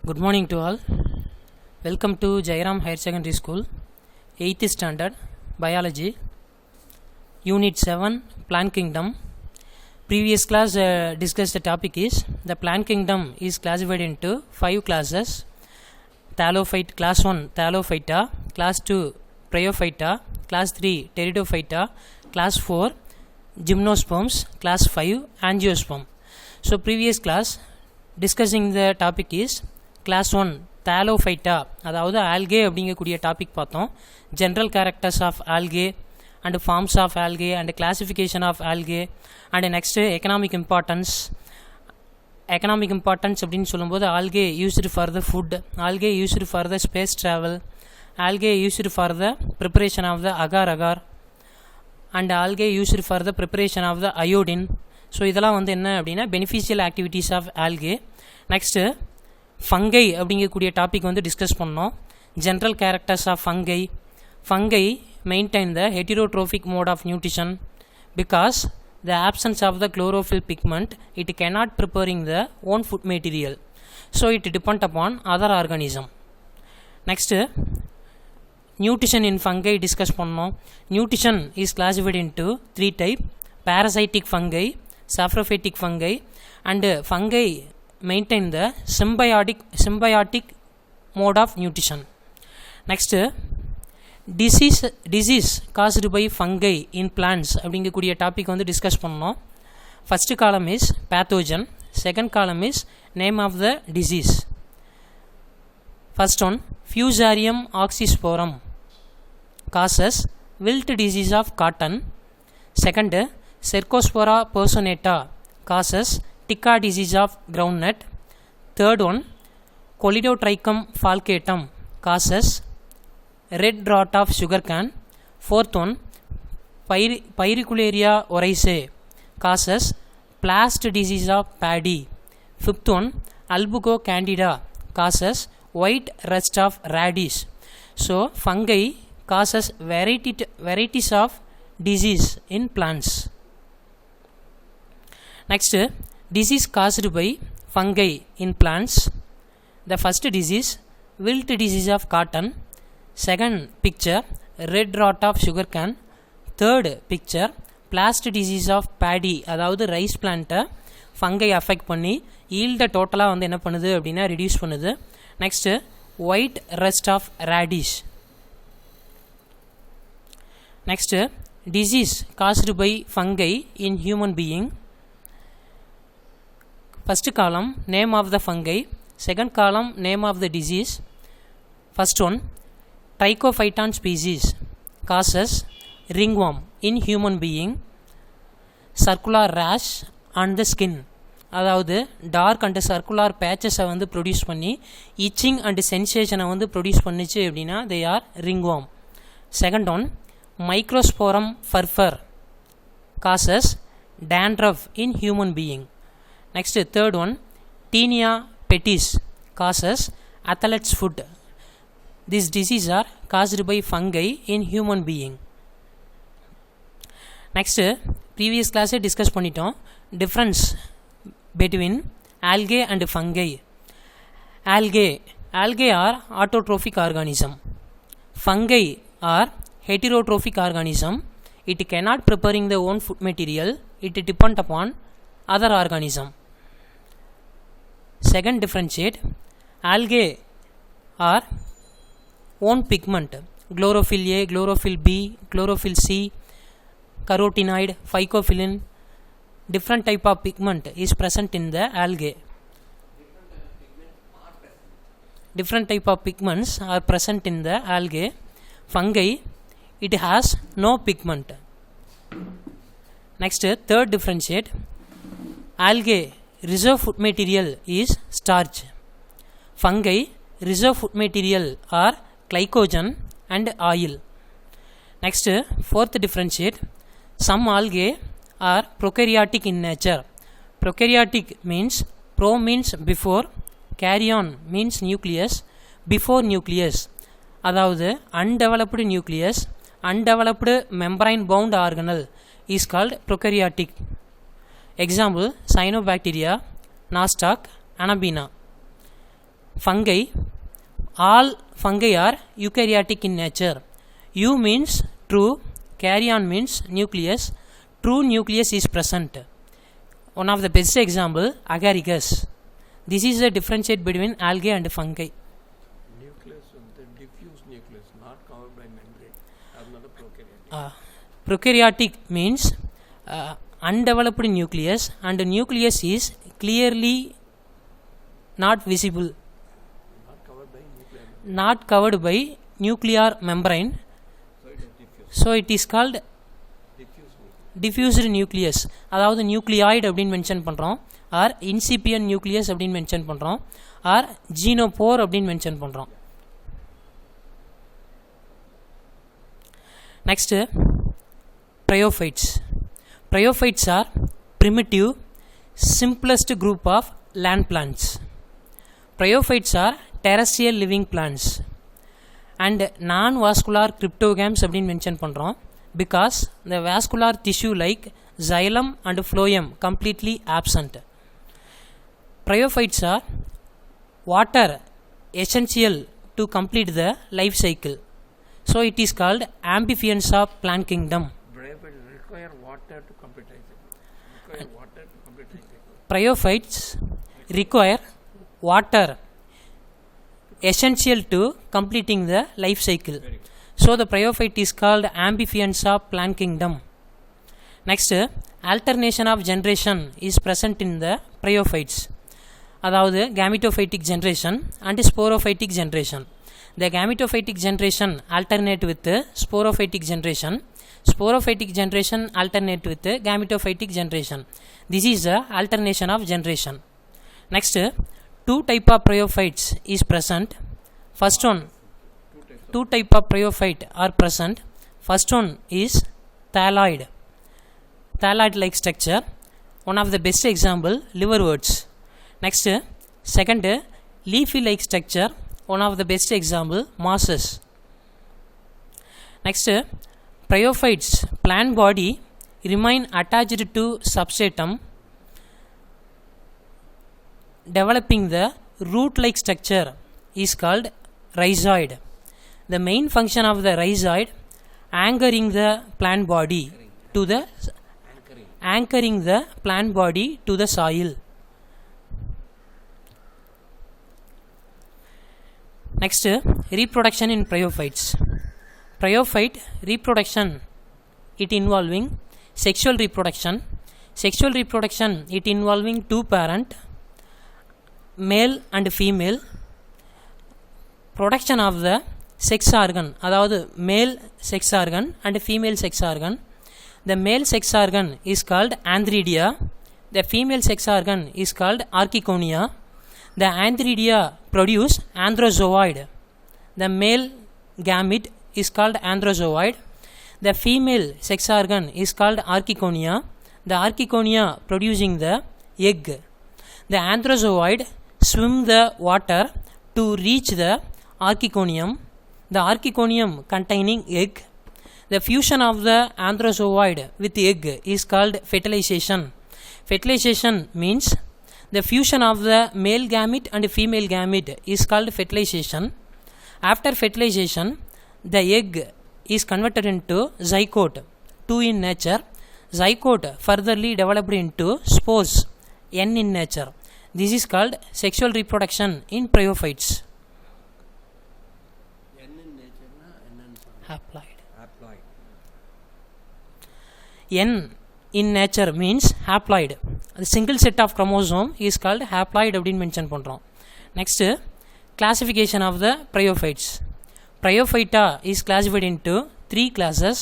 Good morning to all. Welcome to Jairam Higher Secondary School, 8th Standard, Biology, Unit 7, Plant Kingdom. Previous class discussed the topic is, the plant kingdom is classified into 5 classes. Thallophyte, Class 1, Thallophyta, Class 2, Bryophyta, Class 3, Pteridophyta, Class 4, Gymnosperms, Class 5, Angiosperm. So previous class discussing the topic is Class 1 Thallophyta, அதாவது algae அப்படிங்கக்கூடிய topic பார்த்தோம். General characters of algae and forms of algae and classification of algae and next economic importance. Economic importance அப்படின்னு சொல்லும்போது algae used for the food, algae used for the space travel, algae used for the preparation of the agar-agar and algae used for the preparation of the iodine. So இதெல்லாம் வந்து என்ன அப்படின்னா beneficial activities of algae. Next fungi அப்படிங்கக்கூடிய topic வந்து discuss பண்ணோம். General characters of fungi. Fungi maintain the heterotrophic mode of nutrition because the absence of the chlorophyll pigment it cannot preparing the own food material, so it depend upon other organism. Next nutrition in fungi discuss பண்ணோம். Nutrition is classified into 3 type: parasitic fungi, saprophytic fungi, and fungi maintain the symbiotic mode of nutrition. Next, disease caused by fungi in plants அப்படிங்கக்கூடிய topic வந்து discuss பண்ணோம். First column is pathogen, second column is name of the disease. First one Fusarium oxysporum causes wilt disease of cotton. Second, Cercospora personata causes ticca disease of groundnut. Third one, Colidotrichum falcatum causes red rot of sugarcane. Fourth one, Pyricularia oryzae causes blast disease of paddy. Fifth one, Albuco candida causes white rust of radish. So fungi causes varieties of disease in plants. Next, disease caused by fungi in plants. The first disease, wilt disease of cotton. Second picture, red rot of sugarcane. Third picture, blast disease of paddy, அதாவது rice பிளான்ட்டை fungi affect பண்ணி ஈல்டை டோட்டலாக வந்து என்ன பண்ணுது அப்படின்னா reduce பண்ணுது. Next white rust of radish. Next disease caused by fungi in human being. First column, name of the fungi. Second column, name of the disease. First one, Trichophyton species causes ringworm in human being. Circular rash on the skin, அதாவது dark and circular பேச்சஸை வந்து produce பண்ணி itching and சென்சேஷனை வந்து produce பண்ணிச்சு அப்படின்னா they are ringworm. Second one, Microsporum furfur causes dandruff in human being. Next, third one, Taenia pedis causes athlete's foot. These diseases are caused by fungi in human being. Next, previous class discuss பண்ணிட்டோம் difference between algae and fungi. Algae are autotrophic organism. Fungi are heterotrophic organism. It cannot preparing the own food material, it depend upon other organism. Second differentiate, algae are own pigment, chlorophyll A, chlorophyll B, chlorophyll C, carotenoid, phycophilin. Different type of pigment is present in the algae. Different type of pigments are present in the algae. Fungi, it has no pigment. Next, third differentiate, algae reserve food material is starch. Fungi reserve food material are glycogen and oil. Next, fourth differentiate, some algae are prokaryotic in nature. Prokaryotic means pro means before, karyon means nucleus, before nucleus, அதாவது undeveloped nucleus, undeveloped membrane bound organelle is called prokaryotic. Example, cyanobacteria, nostoc, Anabaena. fungi. All fungi are eukaryotic in nature. U means true, karyon means nucleus. True nucleus is present. One of the best example, agaricus. This is a differentiate between algae and fungi. Nucleus, the diffuse nucleus, not covered by membrane. Another prokaryotic. Prokaryotic means undeveloped nucleus, and the nucleus is clearly not visible, not covered by nuclear membrane. So it is called diffused nucleus. அதாவது nucleoid அப்படின்னு mention பண்ணுறோம், R இன்சிபியன் nucleus அப்படின்னு mention பண்ணுறோம், R ஜீனோபோர் அப்படின்னு mention பண்ணுறோம். Next bryophytes. Bryophytes are primitive, simplest group of land plants. Bryophytes are terrestrial living plants and non-vascular cryptogams அப்படின்னு mention பண்ணுறோம் because the vascular tissue like xylem and phloem completely absent. Bryophytes are water essential to complete the life cycle. So it is called amphibians of plant kingdom. Require water to complete life cycle. Bryophytes require water essential to completing the life cycle. So the bryophyte is called amphibians of plant kingdom. Next, alternation of generation is present in the bryophytes. அதாவது gametophytic generation and sporophytic generation. The gametophytic generation alternate with sporophytic generation. Sporophytic generation alternate with gametophytic generation. This is the alternation of generation. Next, two type of bryophytes is present. First one, two type of bryophyte are present. First one is thalloid. Thalloid like structure. One of the best example, liverworts. Next, second, leafy like structure. One of the best example, mosses. Next, bryophytes plant body remain attached to substratum, developing the root like structure is called rhizoid. The main function of the rhizoid anchoring the plant body to the anchoring the plant body to the soil. Next, reproduction in bryophytes. Bryophyte reproduction, it involving sexual reproduction. Sexual reproduction, it involving two parent, male and female. Production of the sex organ, அதாவது male sex organ and female sex organ. The male sex organ is called antheridia. The female sex organ is called archegonia. The antheridia produce androzoid. The male gamete is called androzoid. The female sex organ is called archegonia. The archegonia producing the egg. The androzoid swim the water to reach the archegonium. The archegonium containing egg. The fusion of the androzoid with egg is called fertilization. Fertilization means the fusion of the male gamete and female gamete is called fertilization. After fertilization, the egg is converted into zygote, two in nature. Zygote furtherly developed into spores, n in nature. This is called sexual reproduction in bryophytes. N in nature na n Haploid. haploid. N in nature means haploid. The single set of chromosome is called haploid அப்படின்னு mention பண்ணுறோம். Next, classification of the bryophytes. Bryophyta is classified into three classes.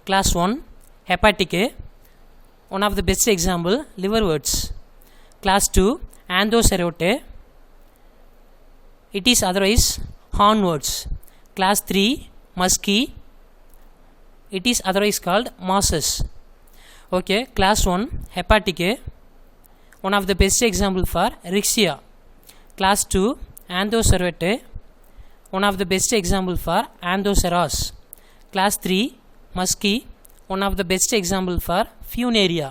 Class 1, Hepatica. One of the best example, liverworts. Class 2, Anthocerote. It is otherwise hornworts. Class 3, Musci. It is otherwise called mosses. Okay, class 1, Hepatica. One of the best example for Rixia. Class 2, Anthocerote. One of the best example for Anthoceros. Class 3, Musci. One of the best example for Funaria.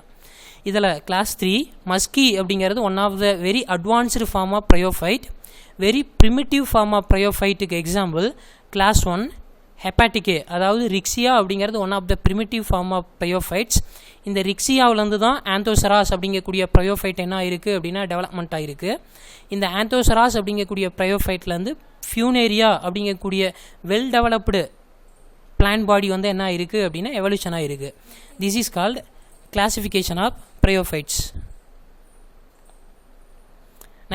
இதில் class 3 musci அப்படிங்கிறது one of the very advanced form of bryophyte, very primitive form of ப்ரையோஃபைட்டுக்கு example class 1 hepaticae, அதாவது Riccia அப்படிங்கிறது one of the primitive form of bryophytes. இந்த ரிக்ஸியாவிலேருந்து தான் ஆந்தோசராஸ் அப்படிங்கக்கூடிய bryophyte என்ன இருக்குது அப்படின்னா டெவலப்மெண்ட் ஆகிருக்கு. இந்த ஆந்தோசராஸ் அப்படிங்கக்கூடிய ப்ரையோஃபைட்லேருந்து ஃபியூனேரியா அப்படிங்கக்கூடிய வெல் டெவலப்டு பிளான் பாடி வந்து என்ன இருக்குது அப்படின்னா எவல்யூஷன் ஆகிருக்கு. This is called classification of bryophytes.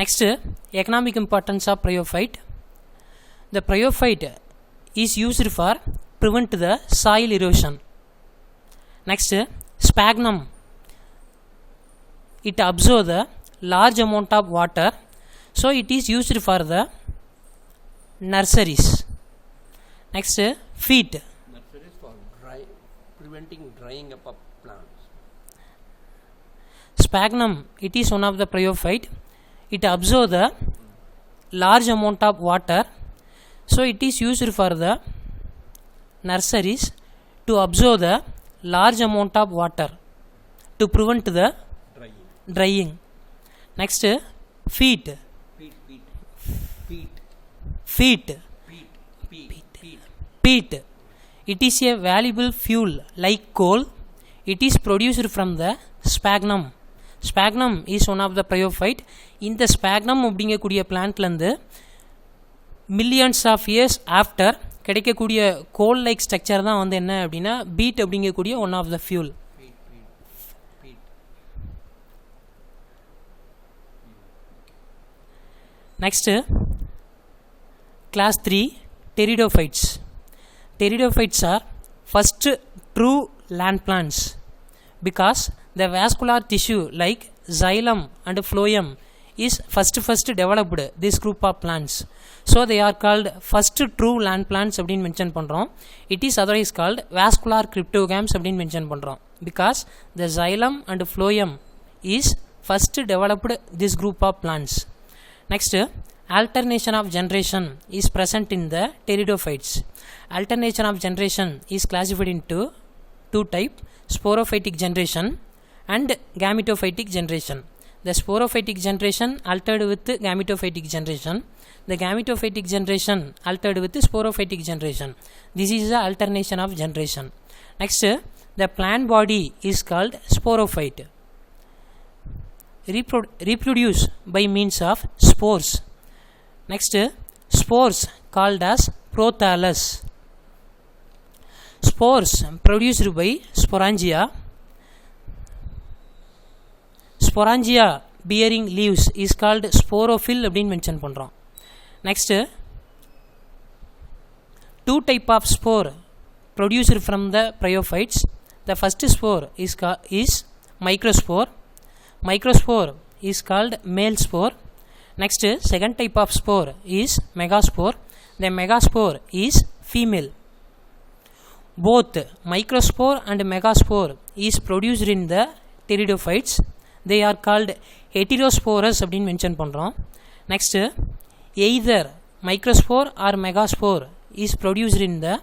Next economic importance of bryophyte. The bryophyte is used for prevent the soil erosion. Next, sphagnum. It absorbs the large amount of water, so it is used for the nurseries. Next, feet. Nurseries for preventing drying up of plants. Sphagnum, it is one of the bryophyte. It absorbs the large amount of water, so it is used for the nurseries to absorb the large amount of water to prevent the drying. Next, feet. Peat. It is a valuable fuel like coal. It is produced from the sphagnum. Sphagnum is one of the bryophyte. In the sphagnum அப்படிங்கக்கூடிய பிளான்ட்லேருந்து millions of years after கிடைக்கக்கூடிய goal like structure தான் வந்து என்ன அப்படின்னா beat அப்படிங்கக்கூடிய one of the fuel. Next class 3 pteridophytes. Pteridophytes are first true land plants because the vascular tissue like xylem and phloem is first developed this group of plants, so they are called first true land plants அப்படினு mention பண்றோம். It is otherwise called vascular cryptogams அப்படினு mention பண்றோம் because the xylem and phloem is first developed this group of plants. Next, alternation of generation is present in the pteridophytes. Alternation of generation is classified into two types: sporophytic generation and gametophytic generation. The sporophytic generation altered with gametophytic generation. The gametophytic generation altered with sporophytic generation. This is the alternation of generation. Next, the plant body is called sporophyte. Reproduce by means of spores. Next, spores called as prothallus. Spores produced by sporangia. Sporangia bearing leaves is called sporophyll அப்படினு mention பண்றோம். Next, two type of spore produced from the bryophytes. The first spore is microspore. Microspore is called male spore. Next, second type of spore is megaspore. The megaspore is female. Both microspore and megaspore is produced in the pteridophytes. They are called heterosporous அப்படினு mention பண்றோம். Next, either microspore or megaspore is produced in the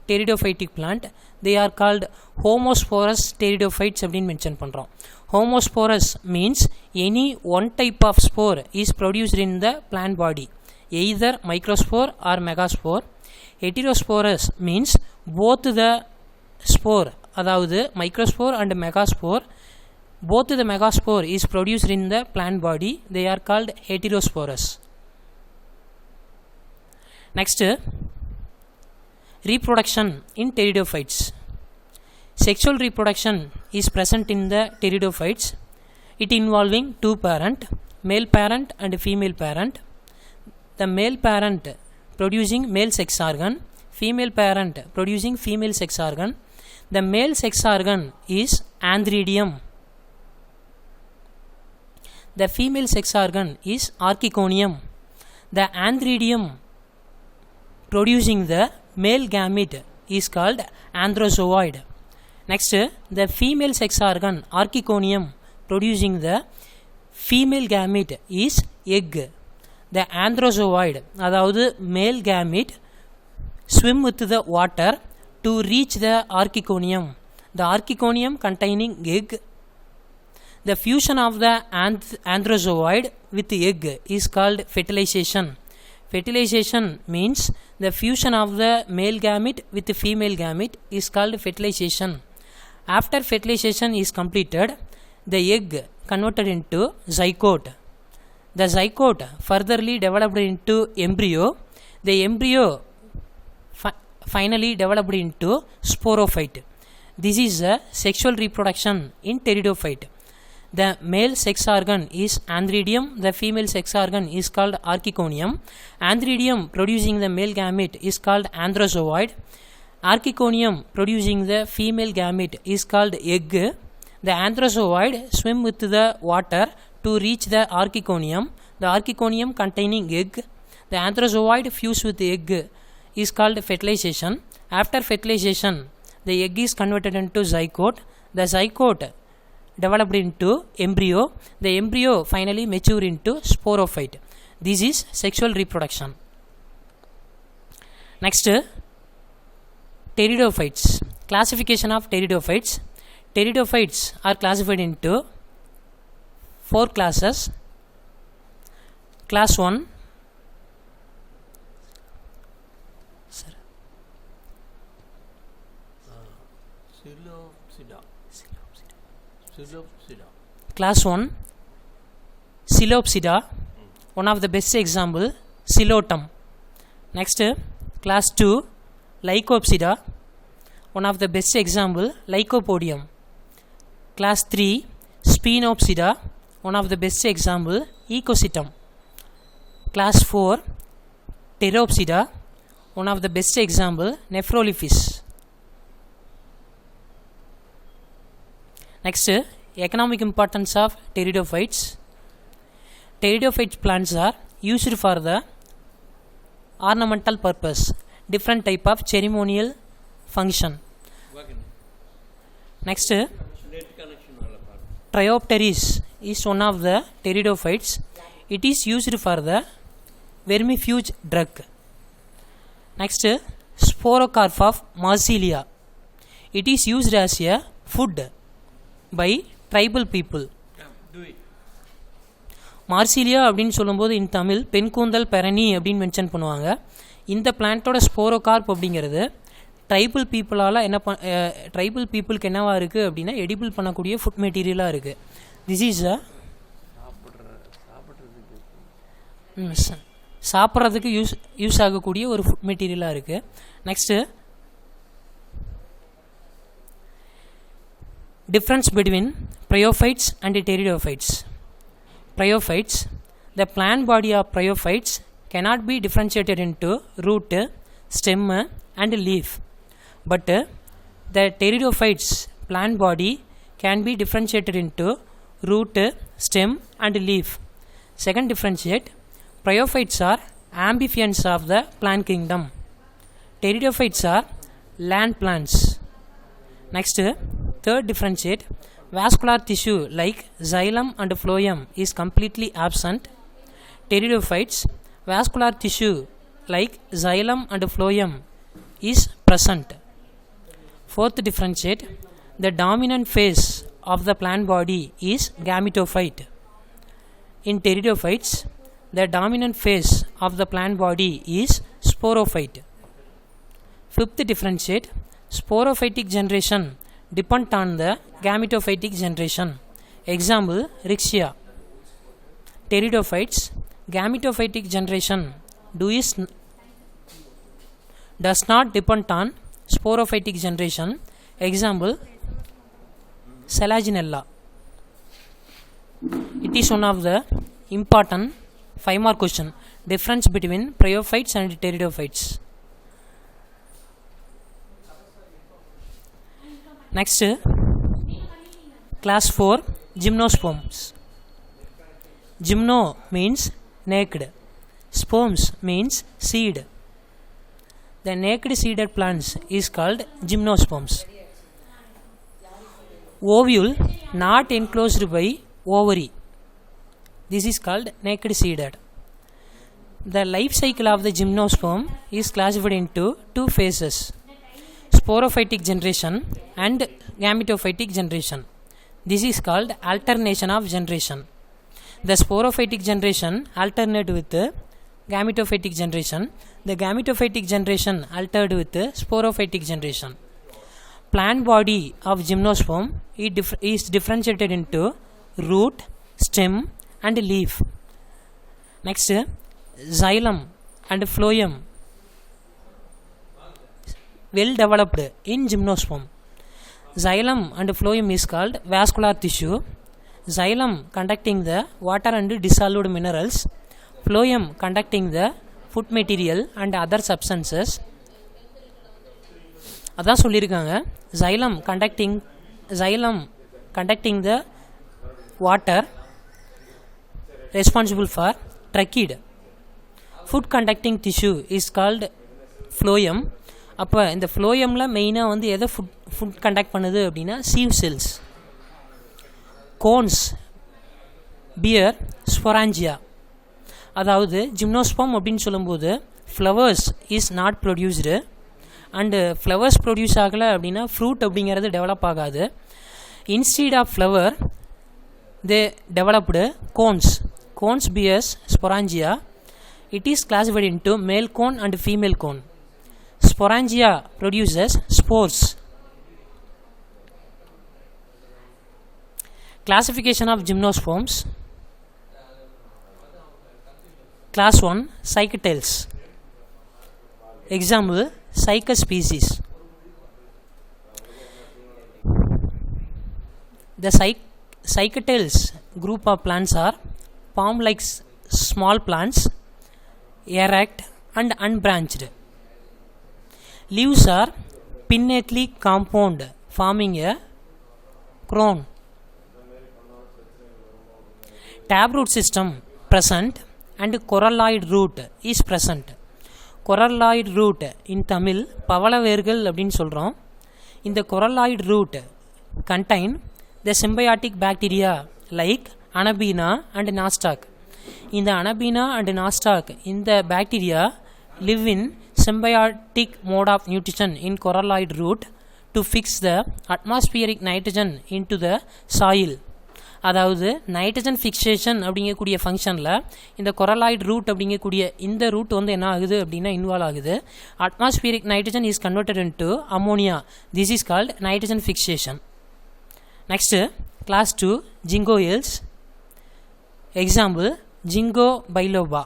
pteridophytic plant. They are called homosporous pteridophytes அப்படினு mention பண்றோம். Homosporous means any one type of spore is produced in the plant body, either microspore or megaspore. Heterosporous means both the spore, அதாவது microspore and megaspore, both the megaspore is produced in the plant body. They are called heterosporous. Next, reproduction in pteridophytes. Sexual reproduction is present in the pteridophytes. It involving two parent, male parent and female parent. The male parent producing male sex organ, female parent producing female sex organ. The male sex organ is antheridium. The female sex organ is archiconium. The antheridium producing the male gamete is called androzoid. Next, the female sex organ archiconium producing the female gamete is egg. The androzoid, அதாவது male gamete, swim with the water to reach the archiconium. The archiconium containing egg. The fusion of the androzoid with egg is called fertilization. Fertilization means the fusion of the male gamete with the female gamete is called fertilization. After fertilization is completed, the egg converted into zygote. The zygote furtherly developed into embryo. The embryo finally developed into sporophyte. This is a sexual reproduction in pteridophyte. The male sex organ is antheridium. The female sex organ is called archegonium. Antheridium producing the male gamete is called androzoid. Archegonium producing the female gamete is called egg. The androzoid swim with the water to reach the archegonium. The archegonium containing egg. The androzoid fuse with the egg is called fertilization. After fertilization, the egg is converted into zygote. The zygote developed into embryo. The embryo finally mature into sporophyte. This is sexual reproduction. Next, pteridophytes. Classification of pteridophytes. Pteridophytes are classified into 4 classes. Class 1, Coelopsida. Class 1, Coelopsida, one of the best example, Coelotum. Next, Class 2, Lycopsida, one of the best example, Lycopodium. Class 3, Sphenopsida, one of the best example, Ecositum. Class 4, Pteropsida, one of the best example, Nephrolophis. Next, economic importance of pteridophytes. Pteridophyte plants are used for the ornamental purpose, different type of ceremonial function. Next, Triopteris is one of the pteridophytes. It is used for the vermifuge drug. Next, Sporocarp of Marsilia. It is used as a food by tribal people. Marsilea அப்படின்னு சொல்லும்போது இன் தமிழ் பெண் கூந்தல் பெரணி அப்படின்னு mention பண்ணுவாங்க. இந்த பிளான்ட்டோட ஸ்போரோகார்ப் அப்படிங்கிறது tribal பீப்புளால் tribal பீப்புளுக்கு என்னவாக இருக்குது அப்படின்னா எடிபிள் பண்ணக்கூடிய ஃபுட் மெட்டீரியலாக இருக்குது. திஸ் இஸ் சாப்பிட்றதுக்கு யூஸ் ஆகக்கூடிய ஒரு ஃபுட் மெட்டீரியலாக இருக்குது. Next difference between bryophytes and pteridophytes. Bryophytes, the plant body of bryophytes cannot be differentiated into root, stem and leaf, but the pteridophytes plant body can be differentiated into root, stem and leaf. Second differentiate, bryophytes are amphibians of the plant kingdom. Pteridophytes are land plants. Next, third differentiate, vascular tissue like xylem and phloem is completely absent. Pteridophytes, vascular tissue like xylem and phloem is present. Fourth differentiate, the dominant phase of the plant body is gametophyte. In pteridophytes, the dominant phase of the plant body is sporophyte. Fifth differentiate, sporophytic generation depend on the gametophytic generation. Example, Rixia. Pteridophytes, gametophytic generation does not depend on sporophytic generation. Example, Selaginella. It is one of the important 5-mark question. Difference between bryophytes and pteridophytes. Next, class 4, gymnosperms. Gymno means naked. Sperms means seed. The naked seeded plants is called gymnosperms. Ovule not enclosed by ovary. This is called naked seeded. The life cycle of the gymnosperm is classified into 2 phases: sporophytic generation and gametophytic generation. This is called alternation of generation. The sporophytic generation alternate with gametophytic generation. The gametophytic generation altered with sporophytic generation. Plant body of gymnosperm is differentiated into root, stem and leaf. Next, xylem and phloem well developed in gymnosperm. Xylem and phloem is called vascular tissue. Xylem conducting the water and dissolved minerals, phloem conducting the food material and other substances. அதான் சொல்லியிருக்காங்க. Xylem conducting the water responsible for trachea. Food conducting tissue is called phloem. அப்போ இந்த phloemல மெயினாக வந்து எதை food conduct பண்ணுது அப்படின்னா sieve cells. Cones bear sporangia. அதாவது ஜிம்னோஸ்பம் அப்படின்னு சொல்லும்போது flowers is not produced and flowers produce ஆகலை அப்படின்னா ஃப்ரூட் அப்படிங்கிறது டெவலப் ஆகாது. Instead of flower they developed cones bears sporangia. It is classified into male cone and female cone. Sporangia produces spores. Classification of gymnosperms. Class 1 Cycatales. Example Cycas species. The Cycatales group of plants are palm-like small plants, erect and unbranched. Leaves are pinnately compound, forming a crown. Taproot system present and coralloid root is present. Coralloid root in Tamil பவளவேர்கள் அப்படின்னு சொல்கிறோம். இந்த coralloid root contain the symbiotic bacteria like Anabaena and Nostoc. இந்த Anabaena and Nostoc இந்த bacteria live in symbiotic mode of nutrition in coralloid root to fix the atmospheric nitrogen into the soil. அதாவது nitrogen fixation அப்படிங்கக்கூடிய ஃபங்க்ஷனில் இந்த coralloid root அப்படிங்கக்கூடிய இந்த root வந்து என்ன ஆகுது அப்படின்னா இன்வால்வ் ஆகுது. Atmospheric nitrogen is converted into ammonia. This is called nitrogen fixation. Next class 2 Ginkgoales. Example ginkgo biloba.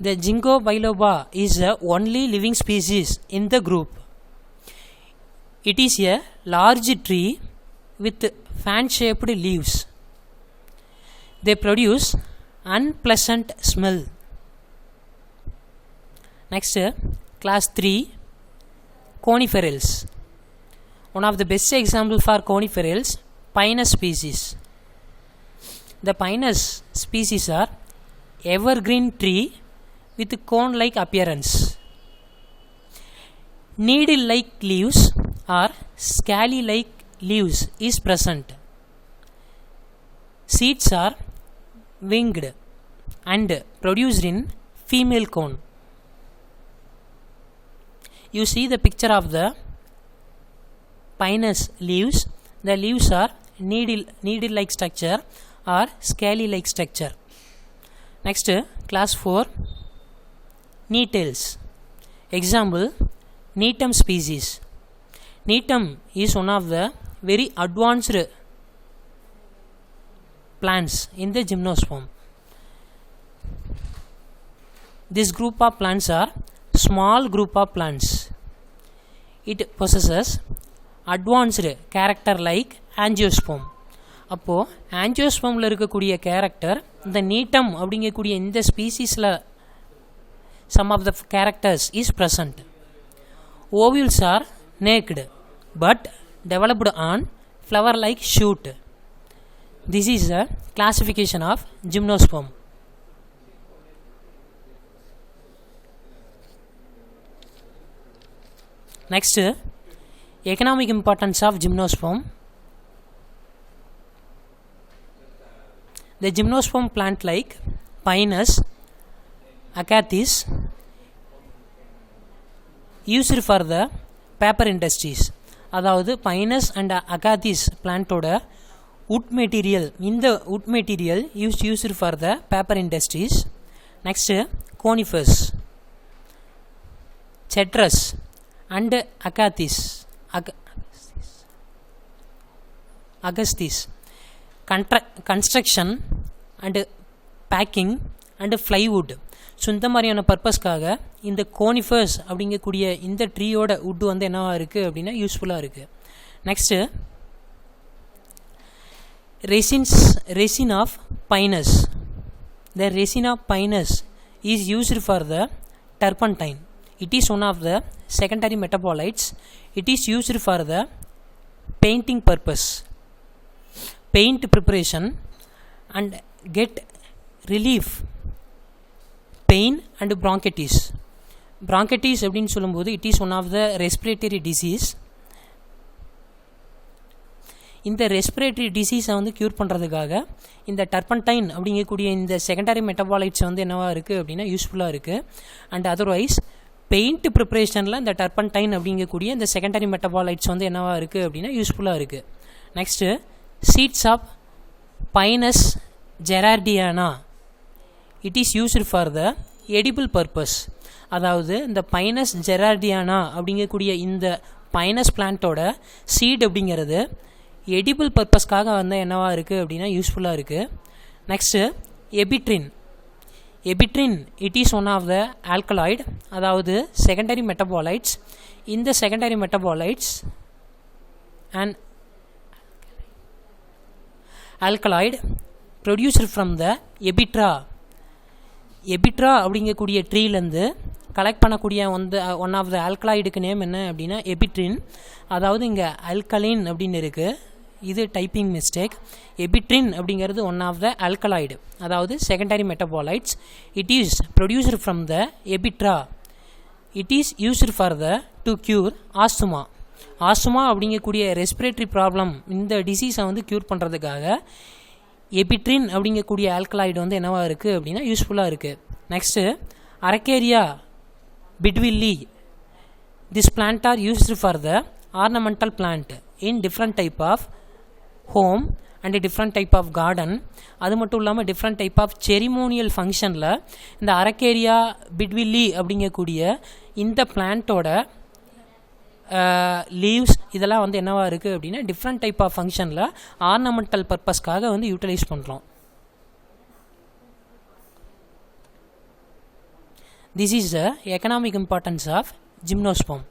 The Ginkgo biloba is the only living species in the group. It is a large tree with fan-shaped leaves. They produce unpleasant smell. Next, class 3 coniferals. One of the best example for coniferals, Pinus species. The Pinus species are evergreen tree with cone-like appearance. Needle-like leaves or scaly-like leaves is present. Seeds are winged and produced in female cone. You see the picture of the Pinus leaves. The leaves are needle-like structure or scaly-like structure. Next, class 4 Nettles. Example Neetum species. Neetum is one of the very advanced plants in the gymnosperm. This group of plants are small group of plants. It possesses advanced character like angiosperm. அப்போ ஆஞ்சியோஸ்பர்மில் இருக்கக்கூடிய character இந்த நீட்டம் அப்படிங்கக்கூடிய இந்த ஸ்பீசிஸில் some of the characters is present. Ovules are naked but developed on flower like shoot. This is a classification of gymnosperm. Next, economic importance of gymnosperm. The gymnosperm plant like Pinus, Acathis used for the paper industries. அதாவது Pinus and அகாதிஸ் பிளான்ட்டோட wood material, இந்த wood material used for the paper industries. Next, conifers, cedrus and agasthis. Construction and packing and plywood. So இந்த மாதிரியான பர்பஸ்க்காக இந்த conifers அப்படிங்கக்கூடிய இந்த ட்ரீயோட wood வந்து என்னவா இருக்குது அப்படின்னா யூஸ்ஃபுல்லாக இருக்குது. Next resin of pinus. The resin of pinus is used for the turpentine. It is one of the secondary metabolites. It is used for the painting purpose, paint preparation and get relief pain and bronchitis. Bronchitis அப்படின்னு சொல்லும்போது it is one of the respiratory disease. இந்த respiratory டிசீஸை வந்து cure பண்ணுறதுக்காக இந்த turpentine அப்படிங்கக்கூடிய இந்த secondary metabolites வந்து என்னவாக இருக்குது அப்படின்னா யூஸ்ஃபுல்லாக இருக்குது. அண்ட் அதர்வைஸ் பெயிண்ட் ப்ரிப்பரேஷனில் இந்த டர்பன்டைன் அப்படிங்கக்கூடிய இந்த செகண்டரி மெட்டபாலைட்ஸ் வந்து என்னவாக இருக்குது அப்படின்னா யூஸ்ஃபுல்லாக இருக்குது. Next seeds of Pinus gerardiana. It is used for the edible purpose. அதாவது இந்த பைனஸ் ஜெரார்டியானா அப்படிங்கக்கூடிய இந்த பைனஸ் பிளான்ட்டோட சீட் அப்படிங்கிறது எடிபிள் பர்பஸ்க்காக வந்து என்னவாக இருக்குது அப்படின்னா யூஸ்ஃபுல்லாக இருக்குது. Next ephedrine it is one of the alkaloid, அதாவது செகண்டரி மெட்டபாலைட்ஸ். இந்த secondary metabolites and alkaloid produced from the ephedra அப்படிங்கக்கூடிய ட்ரீலேருந்து கலெக்ட் பண்ணக்கூடிய ஒன் ஆஃப் த ஆல்கலாய்டுக்கு நேம் என்ன அப்படின்னா எபிட்ரின். அதாவது இங்கே ஆல்கலைன் அப்படின்னு இருக்குது, இது டைப்பிங் மிஸ்டேக். எபிட்ரின் அப்படிங்கிறது ஒன் ஆஃப் த ஆல்கலாய்டு, அதாவது secondary metabolites. It is produced from the ephedra. It is used for the to cure asthma அப்படிங்கக்கூடிய ரெஸ்பிரேட்டரி ப்ராப்ளம், இந்த டிசீஸை வந்து க்யூர் பண்ணுறதுக்காக எபிட்ரின் அப்படிங்கக்கூடிய ஆல்கலாய்டு வந்து என்னவாக இருக்குது அப்படின்னா யூஸ்ஃபுல்லாக இருக்குது. Next araucaria bidwillii. This plant are used for the ornamental plant in different type of home and different type of garden. அது மட்டும் இல்லாமல் டிஃப்ரெண்ட் டைப் ஆஃப் செரிமோனியல் ஃபங்க்ஷனில் இந்த அரக்கேரியா பிட்வில்லி அப்படிங்கக்கூடிய இந்த பிளான்ட்டோட லீவ்ஸ் இதெல்லாம் வந்து என்னவாக இருக்குது அப்படின்னா டிஃப்ரெண்ட் டைப் ஆஃப் ஃபங்க்ஷனில் ஆர்னமெண்டல் பர்பஸ்க்காக வந்து யூட்டிலைஸ் பண்ணுறோம். This is the economic importance of gymnosperm.